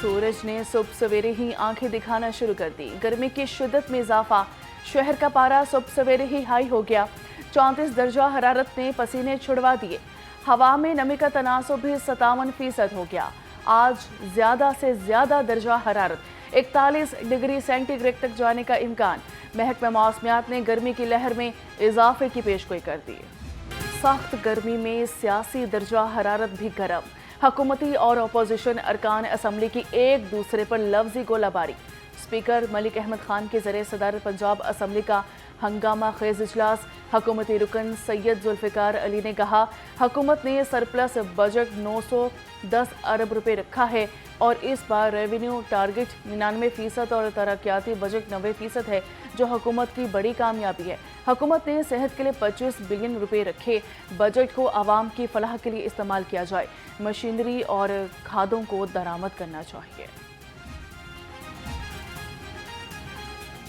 सूरज ने सुबह सवेरे ही आंखें दिखाना शुरू कर दी। गर्मी की शिद्दत में इजाफा, शहर का पारा सुबह सवेरे ही हाई हो गया। 34 दर्जा हरारत ने पसीने छुड़वा दिए। हवा में नमी का तनासुब भी 57% हो गया। आज ज्यादा से ज्यादा दर्जा हरारत 41 डिग्री सेंटीग्रेड तक जाने का इम्कान। महकमा मौसमियात ने गर्मी की लहर में इजाफे की पेशगोई कर दी। सख्त गर्मी में सियासी दर्जा हरारत भी गर्म। हुकूमती और अपोजिशन अरकान असम्बली की एक दूसरे पर लफ्जी गोलाबारी। स्पीकर मलिक अहमद खान के जरिए सदारत पंजाब असम्बली का हंगामा खेज इजलास। हुकूमती रुकन सैयद जुल्फिकार अली ने कहा, हुकूमत ने सरप्लस बजट 910 अरब रुपए रखा है और इस बार रेवेन्यू टारगेट 99% और तरक्याती बजट 90% है, जो हुकूमत की बड़ी कामयाबी है। हुकूमत ने सेहत के लिए 25 बिलियन रुपए रखे। बजट को आवाम की फलाह के लिए इस्तेमाल किया जाए। मशीनरी और खादों को दरामद करना चाहिए।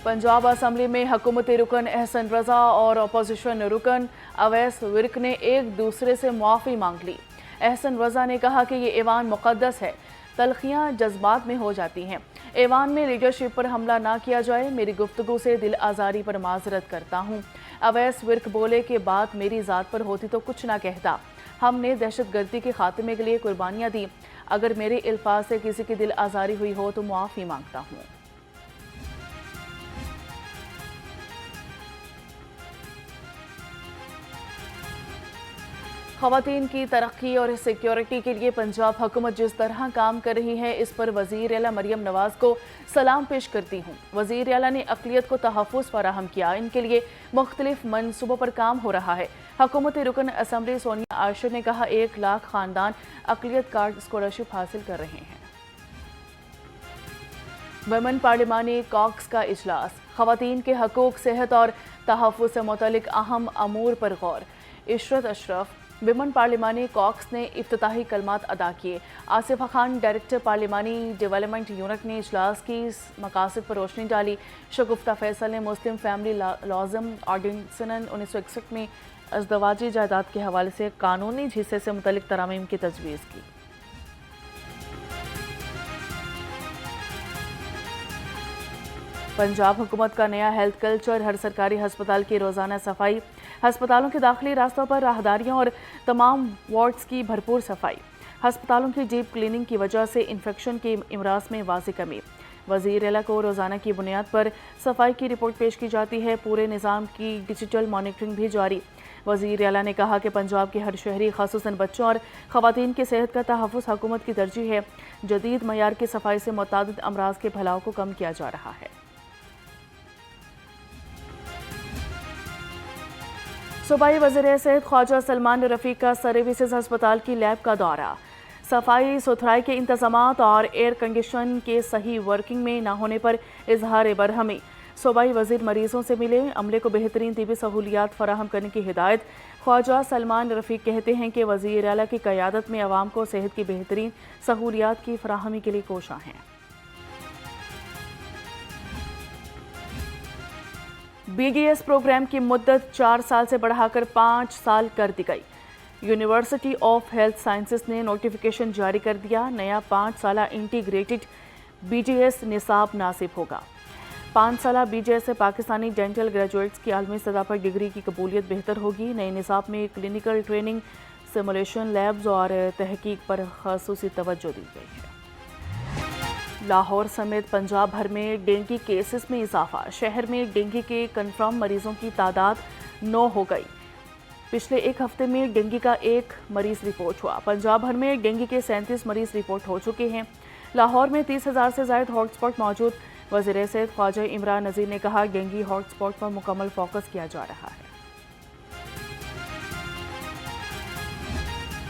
पंजाब असम्बली में हुकूमती रुकन एहसन रजा और अपोजिशन रुकन अवैस विर्क ने एक दूसरे से मुआफ़ी मांग ली। एहसन रजा ने कहा कि ये ऐवान मुक़द्दस है, तलखियाँ जज्बात में हो जाती हैं। ऐवान में लीडरशिप पर हमला ना किया जाए। मेरी गुफ्तगू से दिल आज़ारी पर माजरत करता हूँ। अवैस विर्क बोले कि बात मेरी ज़ात पर होती तो कुछ ना कहता। हमने दहशत गर्दी के खात्मे के लिए कुर्बानियाँ दी। अगर मेरे अल्फाज से किसी की दिल आज़ारी हुई हो तो मुआफ़ी मांगता हूँ। ख़वातीन की तरक्की और सिक्योरिटी के लिए पंजाब हुकूमत जिस तरह काम कर रही है, इस पर वज़ीर आला मरियम नवाज़ को सलाम पेश करती हूँ। वज़ीर आला ने अक़लियत को तहफ़्फ़ुज़ फराहम किया। इनके लिए मुख्तलिफ मनसूबों पर काम हो रहा है। हुकूमती रुकन असम्बली सोनिया आशिर ने कहा, 1 लाख ख़ानदान अक़लियत कार्ड स्कॉलरशिप हासिल कर रहे हैं। वुमेन पार्लिमानी कॉक्स का इजलास। ख़वातीन के हकूक़, सेहत और तहफ़्फ़ुज़ से मुतल्लिक़ अहम अमूर पर गौर। इशरत अशरफ विमन पार्लिमानी कॉक्स ने इफ्तिताही कलमात अदा किए। आसिफा खान डायरेक्टर पार्लिमानी डेवलपमेंट यूनिट ने इजलास की मकासद पर रोशनी डाली। शगुफ्ता फैसल ने मुस्लिम फैमिली लॉज़म ऑर्डिनेंस 1961 में अज़दवाजी जायदाद के हवाले से कानूनी हिस्से से मुतल्लिक़ तरामीम की तजवीज़ की। पंजाब हुकूमत का नया हेल्थ कल्चर। हर सरकारी हस्पताल की रोज़ाना सफाई। हस्पतालों के दाखिली रास्तों पर राहदारियों और तमाम वार्ड्स की भरपूर सफाई। हस्पतालों की डीप क्लीनिंग की वजह से इन्फेक्शन के इमराज में वाज़ी कमी। वज़ीर आला को रोज़ाना की बुनियाद पर सफाई की रिपोर्ट पेश की जाती है। पूरे निज़ाम की डिजिटल मॉनिटरिंग भी जारी। वज़ीर आला ने कहा कि पंजाब के हर शहरी, ख़ासतन बच्चों और ख़वातीन की सेहत का तहफ़्फ़ुज़ हुकूमत की तरजीह है। जदीद मयार की सफाई से मुतादिद अमराज के फैलाव को कम किया जा रहा है। सूबाई वज़ीर सेहत ख्वाजा सलमान रफ़ीक का सर्विसेज अस्पताल की लैब का दौरा। सफाई सुथराई के इंतज़ामात और एयर कंडीशन के सही वर्किंग में न होने पर इजहार बरहमी। सूबाई वज़ीर मरीजों से मिले, अमले को बेहतरीन तिबी सहूलियात फराहम करने की हिदायत। ख्वाजा सलमान रफ़ीक कहते हैं कि वज़ीर आला की क़यादत में अवाम को सेहत की बेहतरीन सहूलियात की फराहमी के लिए कोशां हैं। BDS प्रोग्राम की मुद्दत 4 साल से बढ़ाकर 5 साल कर दी गई। यूनिवर्सिटी ऑफ हेल्थ साइंसेस ने नोटिफिकेशन जारी कर दिया। नया 5 साला इंटीग्रेटेड BDS निसाब नासिब होगा। 5 साला BDS से पाकिस्तानी डेंटल ग्रेजुएट्स की आलमी सतह पर डिग्री की कबूलियत बेहतर होगी। नए निसाब में क्लिनिकल ट्रेनिंग, सिमुलेशन लैब्स और तहकीक पर खासूसी तवज्जो दी गई है। लाहौर समेत पंजाब भर में डेंगू केसेस में इजाफा। शहर में डेंगू के कन्फर्म मरीजों की तादाद 9 हो गई। पिछले एक हफ्ते में डेंगू का 1 मरीज रिपोर्ट हुआ। पंजाब भर में डेंगू के 37 मरीज रिपोर्ट हो चुके हैं। लाहौर में 30,000 से ज़ायद हॉटस्पॉट मौजूद। वज़ीर सेहत ख्वाजा इमरान नज़ीर ने कहा, डेंगू हॉटस्पॉट पर मुकम्मल फोकस किया जा रहा है।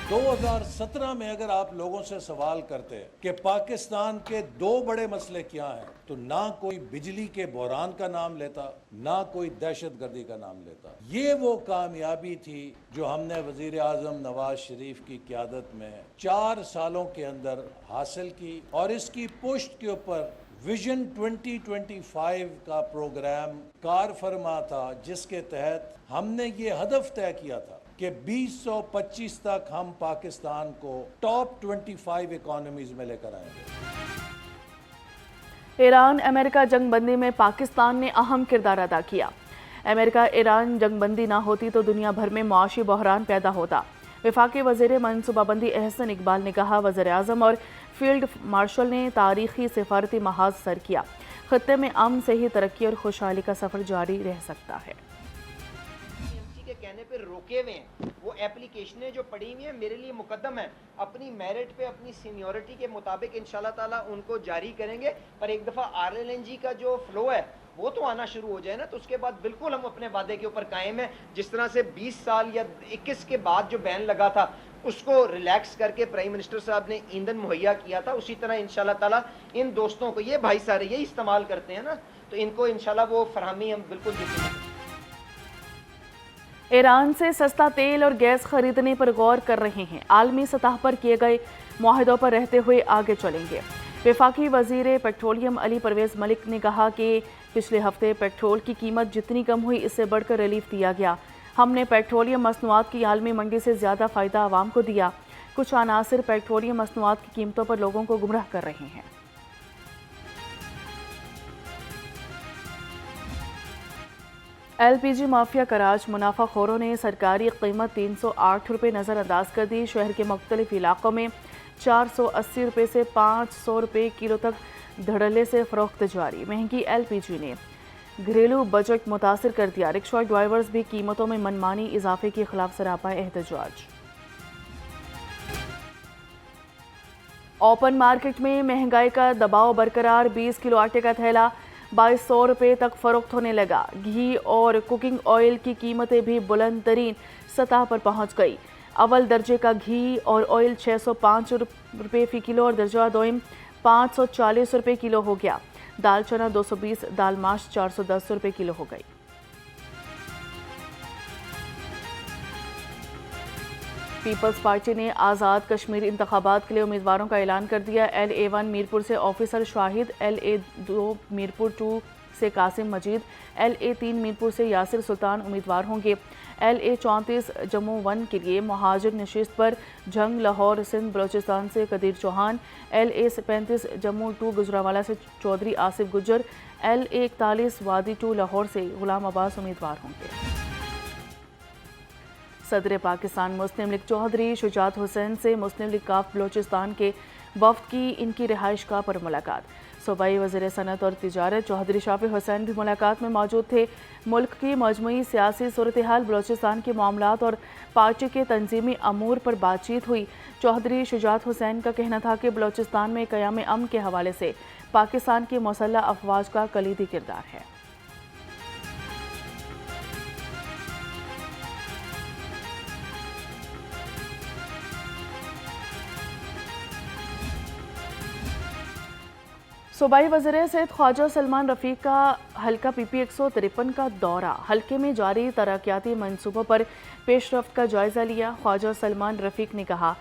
2017 में अगर आप लोगों से सवाल करते कि पाकिस्तान के 2 बड़े मसले क्या हैं, तो ना कोई बिजली के बहरान का नाम लेता, ना कोई दहशत गर्दी का नाम लेता। ये वो कामयाबी थी जो हमने वजीर आजम नवाज शरीफ की क़यादत में 4 सालों के अंदर हासिल की, और इसकी पुष्ट के ऊपर विजन 2025 का प्रोग्राम कार फरमा था, जिसके तहत हमने ये हदफ तय किया था कि 2025 तक हम पाकिस्तान को टॉप 25 इकोनॉमीज में लेकर आएंगे। ایران امریکہ جنگ بندی میں پاکستان نے اہم کردار ادا کیا۔ امریکہ ایران جنگ بندی نہ ہوتی تو دنیا بھر میں معاشی بحران پیدا ہوتا۔ وفاقی وزیر منصوبہ بندی احسن اقبال نے کہا، وزیر اعظم اور فیلڈ مارشل نے تاریخی سفارتی محاذ سر کیا۔ خطے میں امن سے ہی ترقی اور خوشحالی کا سفر جاری رہ سکتا ہے۔ کے کہنے پہ روکے ہوئے ہیں، وہ اپلیکیشنیں جو پڑی ہوئی ہیں میرے لیے مقدم ہیں، اپنی میرٹ پہ اپنی سینیورٹی کے مطابق انشاءاللہ تعالیٰ ان کو جاری کریں گے۔ پر ایک دفعہ RLNG کا جو فلو ہے وہ تو آنا شروع ہو جائے نا، تو اس کے بعد بالکل ہم اپنے وعدے کے اوپر قائم ہیں۔ جس طرح سے 20 سال یا 21 کے بعد جو بین لگا تھا اس کو ریلیکس کر کے پرائم منسٹر صاحب نے ایندھن مہیا کیا تھا، اسی طرح انشاءاللہ تعالیٰ ان دوستوں کو، یہ بھائی سارے یہی استعمال کرتے ہیں نا، تو ان کو انشاءاللہ وہ فراہمی ہم بالکل دیتے ہیں۔ ایران سے سستا تیل اور گیس خریدنے پر غور کر رہے ہیں، عالمی سطح پر کیے گئے معاہدوں پر رہتے ہوئے آگے چلیں گے۔ وفاقی وزیر پیٹرولیم علی پرویز ملک نے کہا کہ پچھلے ہفتے پیٹرول کی قیمت جتنی کم ہوئی اس سے بڑھ کر ریلیف دیا گیا۔ ہم نے پیٹرولیم مصنوعات کی عالمی منڈی سے زیادہ فائدہ عوام کو دیا۔ کچھ عناصر پیٹرولیم مصنوعات کی قیمتوں پر لوگوں کو گمراہ کر رہے ہیں۔ LPG مافیا کراچ منافع خوروں نے سرکاری قیمت 308 روپے نظر انداز کر دی۔ شہر کے مختلف علاقوں میں 480 روپے سے 500 روپے کلو تک دھڑلے سے فروخت جاری۔ مہنگی LPG نے گھریلو بجٹ متاثر کر دیا۔ رکشہ ڈرائیورز بھی قیمتوں میں منمانی اضافے کے خلاف سراپا احتجاج۔ اوپن مارکیٹ میں مہنگائی کا دباؤ برقرار، 20 کلو آٹے کا تھیلا 2200 روپے تک فروخت ہونے لگا۔ گھی اور کوکنگ آئل کی قیمتیں بھی بلند ترین سطح پر پہنچ گئی۔ اول درجے کا گھی اور آئل 605 روپے فی کلو اور درجہ دوئم 540 روپے کلو ہو گیا۔ دال چنا 220، دال ماش 410 روپے کلو ہو گئی۔ پیپلز پارٹی نے آزاد کشمیر انتخابات کے لیے امیدواروں کا اعلان کر دیا۔ LA1 میرپور سے آفیسر شاہد، LA2 میرپور 2 سے قاسم مجید، LA3 میرپور سے یاسر سلطان امیدوار ہوں گے۔ LA34 جموں 1 کے لیے مہاجر نشست پر جھنگ لاہور سندھ بلوچستان سے قدیر چوہان، LA35 جموں 2 گجرانوالہ سے چودھری آصف گجر، LA41 وادی 2 لاہور سے غلام عباس امیدوار ہوں گے۔ صدر پاکستان مسلم لیگ چودھری شجاعت حسین سے مسلم لیگ کاف بلوچستان کے وفد کی ان کی رہائش گاہ پر ملاقات۔ صوبائی وزیر صنعت اور تجارت چودھری شافی حسین بھی ملاقات میں موجود تھے۔ ملک کی مجموعی سیاسی صورتحال، بلوچستان کے معاملات اور پارٹی کے تنظیمی امور پر بات چیت ہوئی۔ چودھری شجاعت حسین کا کہنا تھا کہ بلوچستان میں قیام امن کے حوالے سے پاکستان کی مسلح افواج کا کلیدی کردار ہے۔ صوبائی وزیر صحت خواجہ سلمان رفیق کا حلقہ PP 153 کا دورہ، حلقے میں جاری ترقیاتی منصوبوں پر پیش رفت کا جائزہ لیا۔ خواجہ سلمان رفیق نے کہا،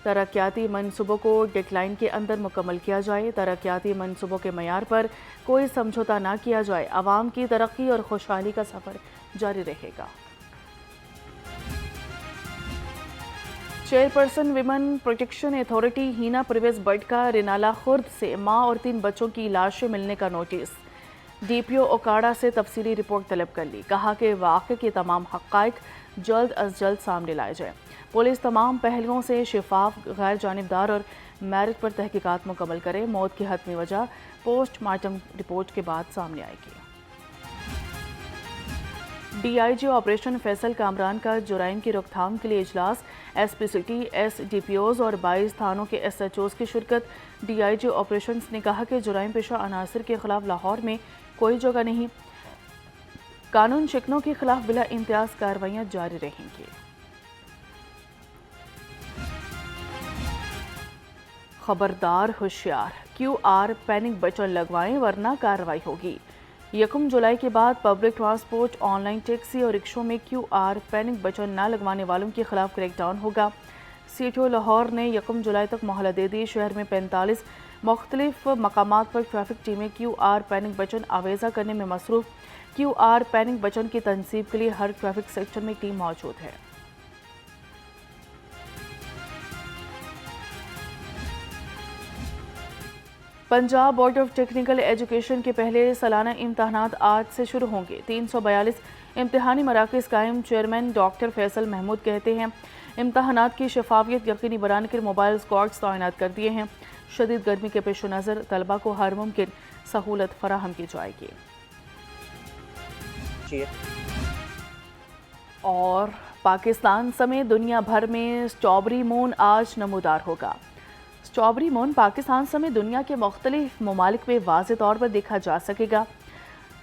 ترقیاتی منصوبوں کو ڈیڈ لائن کے اندر مکمل کیا جائے، ترقیاتی منصوبوں کے معیار پر کوئی سمجھوتہ نہ کیا جائے، عوام کی ترقی اور خوشحالی کا سفر جاری رہے گا۔ Chairperson women protection authority Hina Pervaiz but کا رینالہ خرد سے ماں اور 3 بچوں کی لاشیں ملنے کا نوٹس۔ DPO اوکاڑا سے تفصیلی رپورٹ طلب کر لی، کہا کہ واقعے کے تمام حقائق جلد از جلد سامنے لائے جائیں۔ پولیس تمام پہلوؤں سے شفاف، غیر جانبدار اور میرٹ پر تحقیقات مکمل کرے۔ موت کی حتمی وجہ پوسٹ مارٹم رپورٹ کے بعد سامنے آئے گی۔ DIG آپریشن فیصل کامران کا جرائم کی روک تھام کے لیے اجلاس، SP سٹی، SDPOز اور 22 تھانوں کے SHOز کی شرکت۔ DIG آپریشنز نے کہا کہ جرائم پیشہ عناصر کے خلاف لاہور میں کوئی جگہ نہیں، قانون شکنوں کے خلاف بلا امتیاز کارروائیاں جاری رہیں گی۔ خبردار ہوشیار، QR پینک بٹن لگوائیں ورنہ کارروائی ہوگی۔ 1 جولائی کے بعد public transport, on line taxi اور رکشوں میں QR پینک بٹن نہ لگوانے والوں کے خلاف کریک ڈاؤن ہوگا۔ CTO لاہور نے 1 جولائی تک مہلت دے دی۔ شہر میں 45 مختلف مقامات پر ٹریفک ٹیمیں QR پینک بٹن آویزہ کرنے میں مصروف۔ QR پینک بٹن کی تنصیب کے لیے ہر ٹریفک سیکشن میں ٹیم موجود ہے۔ Punjab board of technical education के पहले सालाना इम्तहानात आज से शुरू होंगे। 342 इम्तहानी मराकज़ कायम। चेयरमैन डॉक्टर फैसल महमूद कहते हैं इम्तहानात की शफाफियत यकीनी बनाने के मोबाइल स्क्वाड्स तैनात कर दिए हैं। शदीद गर्मी के पेश नज़र तलबा को हर मुमकिन सहूलत फराहम की जाएगी। और पाकिस्तान समेत दुनिया भर में स्ट्रॉबेरी मून आज नमूदार होगा। स्ट्रॉबेरी मून पाकिस्तान समेत दुनिया के मुख्तलिफ ममालिक में वाज़े तौर पर देखा जा सकेगा।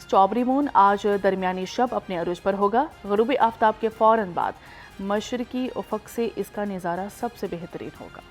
स्ट्रॉबेरी मून आज दरमियानी शब अपने अरूज पर होगा। ग़ुरूब आफ्ताब के फ़ौरन बाद मशरिकी उफ़क़ से इसका नज़ारा सबसे बेहतरीन होगा।